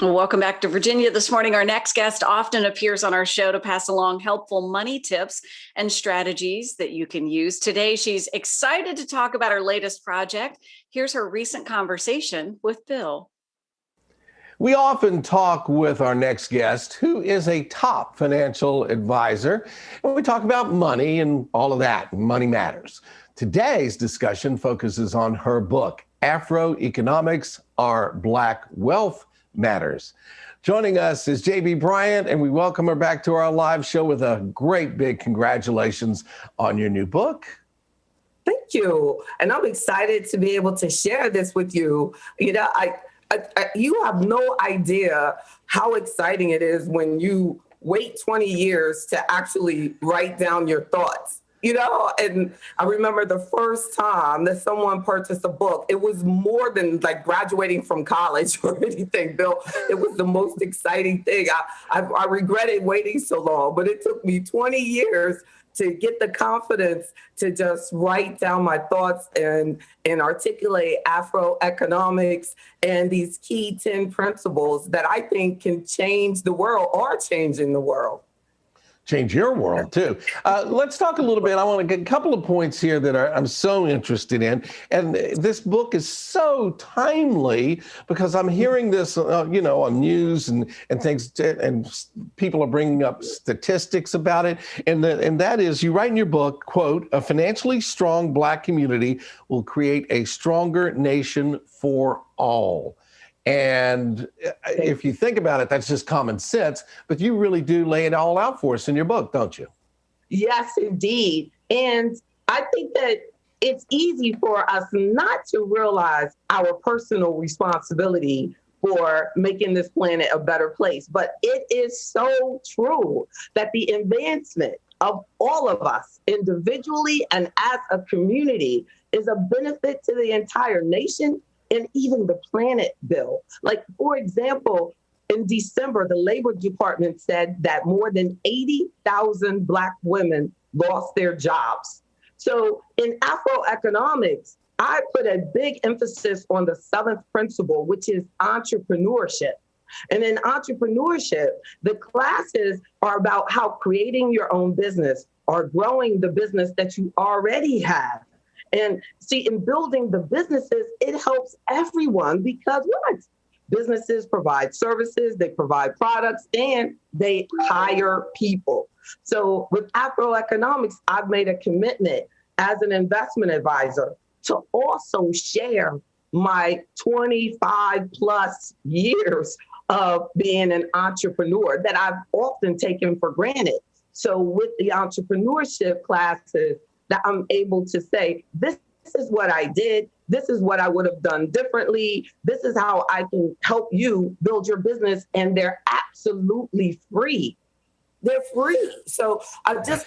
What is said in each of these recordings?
Well, welcome back to Virginia this morning. Our next guest often appears on our show to pass along helpful money tips and strategies that you can use. Today, she's excited to talk about her latest project. Here's her recent conversation with Bill. We often talk with our next guest, who is a top financial advisor, and we talk about money and all of that. Money matters. Today's discussion focuses on her book, AfroEconomics, Our Black Wealth Matters. Joining us is JB Bryant, and we welcome her back to our live show with a great big congratulations on your new book. Thank you. And I'm excited to be able to share this with you. You know, you have no idea how exciting it is when you wait 20 years to actually write down your thoughts. You know, and I remember the first time that someone purchased a book, it was more than like graduating from college or anything, Bill. It was the most exciting thing. I regretted waiting so long, but it took me 20 years to get the confidence to just write down my thoughts and articulate Afroeconomics and these key 10 principles that I think can change the world or changing the world. Change your world, too. Let's talk a little bit. I want to get a couple of points here that I'm so interested in. And this book is so timely because I'm hearing this, on news and things, and people are bringing up statistics about it. And that is, you write in your book, quote, "A financially strong Black community will create a stronger nation for all." And if you think about it, that's just common sense, but you really do lay it all out for us in your book, don't you? Yes, indeed. And I think that it's easy for us not to realize our personal responsibility for making this planet a better place. But it is so true that the advancement of all of us individually and as a community is a benefit to the entire nation and even the planet, Bill. Like, for example, in December, the Labor Department said that more than 80,000 Black women lost their jobs. So in Afroeconomics, I put a big emphasis on the seventh principle, which is entrepreneurship. And in entrepreneurship, the classes are about how creating your own business or growing the business that you already have. And see, in building the businesses, it helps everyone because what? Businesses provide services, they provide products, and they hire people. So with Afroeconomics, I've made a commitment as an investment advisor to also share my 25 plus years of being an entrepreneur that I've often taken for granted. So with the entrepreneurship classes, that I'm able to say, this is what I did. This is what I would have done differently. This is how I can help you build your business. And they're absolutely free. They're free. So I just,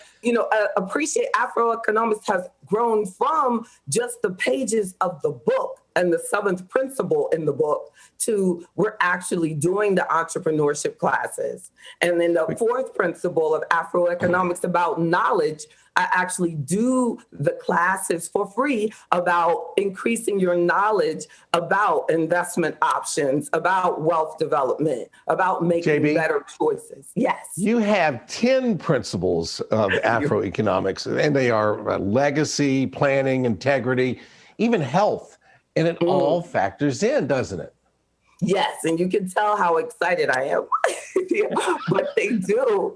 appreciate Afroeconomics has grown from just the pages of the book and the seventh principle in the book to we're actually doing the entrepreneurship classes. And then the fourth principle of Afroeconomics about knowledge, I actually do the classes for free about increasing your knowledge about investment options, about wealth development, about making JB, better choices. Yes. You have 10 principles of Afroeconomics, and they are legacy, planning, integrity, even health. And it all factors in, doesn't it? Yes, and you can tell how excited I am. But they do.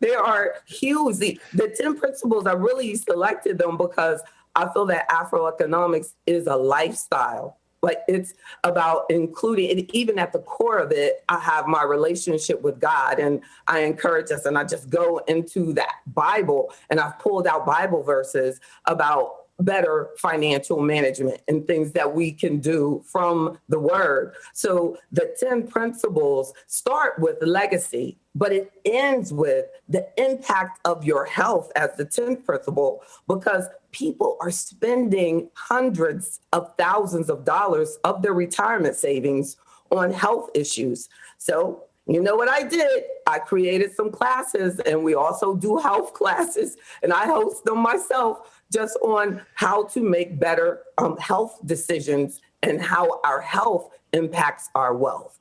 They are huge. The 10 principles, I really selected them because I feel that Afroeconomics is a lifestyle. Like it's about including, and even at the core of it, I have my relationship with God, and I encourage us, and I just go into that Bible, and I've pulled out Bible verses about better financial management and things that we can do from the word. So the 10 principles start with legacy, but it ends with the impact of your health as the 10th principle, because people are spending hundreds of thousands of dollars of their retirement savings on health issues. So you know what I did? I created some classes, and we also do health classes, and I host them myself just on how to make better health decisions and how our health impacts our wealth.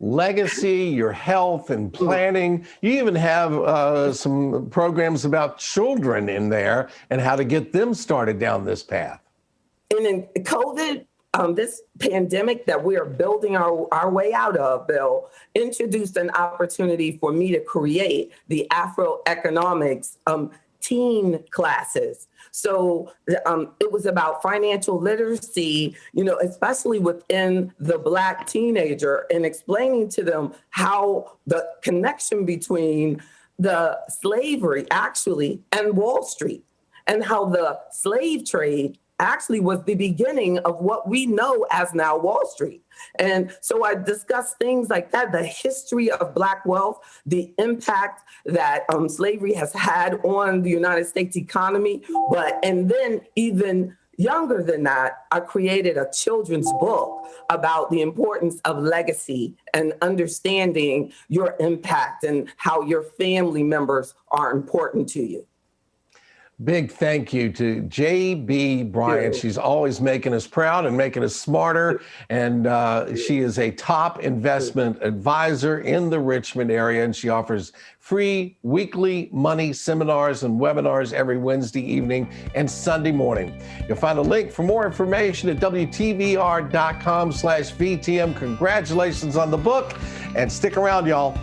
legacy, your health and planning. You even have some programs about children in there and how to get them started down this path. And in COVID, this pandemic that we are building our way out of, Bill, introduced an opportunity for me to create the AfroEconomics teen classes. So it was about financial literacy, especially within the Black teenager, and explaining to them how the connection between the slavery actually and Wall Street, and how the slave trade actually was the beginning of what we know as now Wall Street. And so I discussed things like that, the history of Black wealth, the impact that slavery has had on the United States economy. And then even younger than that, I created a children's book about the importance of legacy and understanding your impact and how your family members are important to you. Big thank you to J.B. Bryant. She's always making us proud and making us smarter. And she is a top investment advisor in the Richmond area. And she offers free weekly money seminars and webinars every Wednesday evening and Sunday morning. You'll find a link for more information at WTVR.com/VTM. Congratulations on the book, and stick around, y'all.